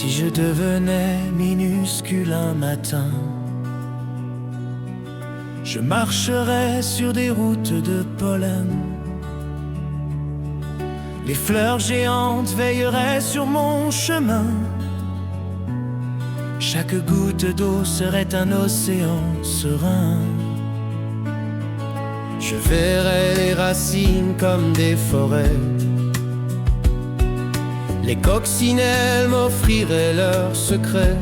Si je devenais minuscule un matin, je marcherais sur des routes de pollen. Les fleurs géantes veilleraient sur mon chemin. Chaque goutte d'eau serait un océan serein. Je verrais les racines comme des forêts. Les coccinelles m'offriraient leurs secrets.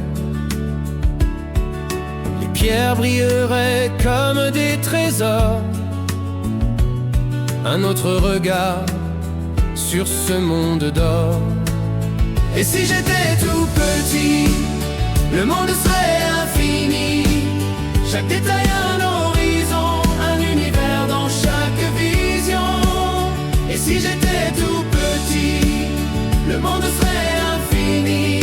Les pierres brilleraient comme des trésors. Un autre regard sur ce monde d'or. Et si j'étais tout petit, le monde serait infini. Chaque détail un horizon, un univers dans chaque vision. Et si j'étais tout petit, le monde serait infini.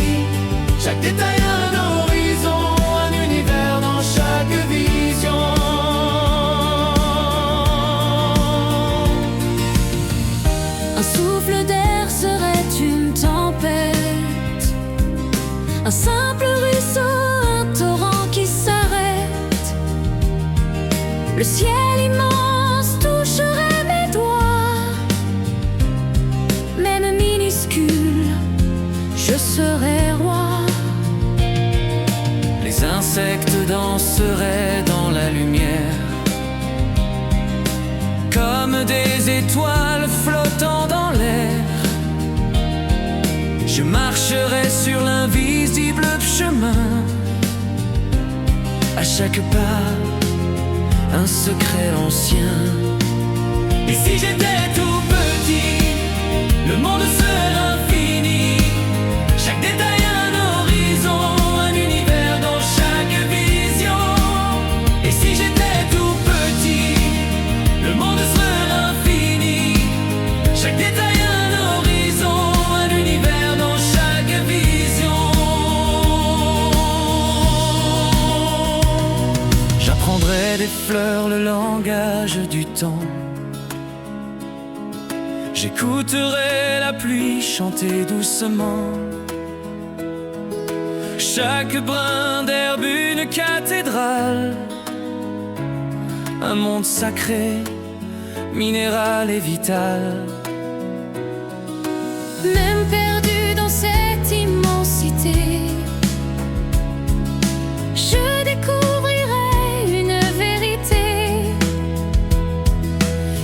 Chaque détail un horizon, un univers dans chaque vision. Un souffle d'air serait une tempête. Un simple ruisseau, un torrent qui s'arrête. Le ciel immense toucherait mes doigts. Même minuscule, je serais roi. Les insectes danseraient dans la lumière, comme des étoiles flottant dans l'air. Je marcherai sur l'invisible chemin. À chaque pas, un secret ancien. Et si j'étais tout petit, le monde serait infini. Chaque détail un horizon, un univers dans chaque vision. Et si j'étais tout petit, le monde serait infini. Chaque détail un horizon, un univers dans chaque vision. J'apprendrai des fleurs le langage du temps. J'écouterai la pluie chanter doucement. Chaque brin d'herbe une cathédrale. Un monde sacré, minéral et vital. Même perdu dans cette immensité, je découvrirai une vérité.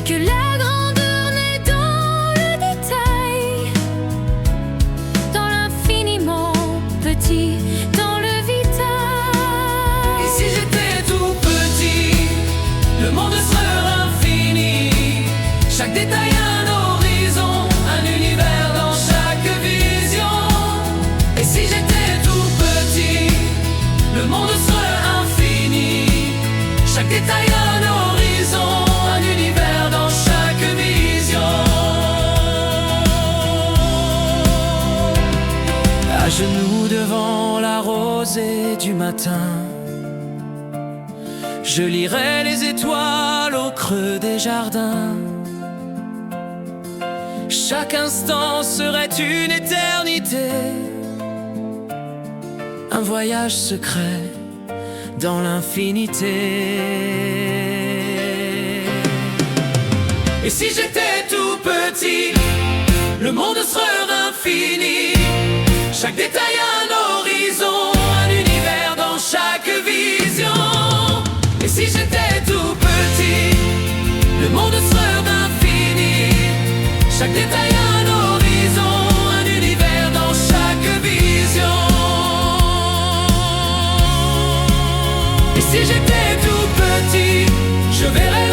Que la grandeur naît dans le détail, dans l'infiniment petit, dans le vital. Et si j'étais tout petit, le monde serait infini. Chaque détail un horizon, un univers dans chaque vision. Et si j'étais tout petit, le monde serait infini. Chaque détail un horizon, un univers dans chaque vision. À genoux devant la rosée du matin, je lirai les étoiles au creux des jardins. Chaque instant serait une éternité, un voyage secret dans l'infinité. Et si j'étais tout petit, le monde serait infini. Chaque détail un horizon, un univers dans chaque vision. Et si j'étais tout petit, le monde serait infini. Chaque détail un horizon, un univers dans chaque vision. Et si j'étais tout petit, je verrais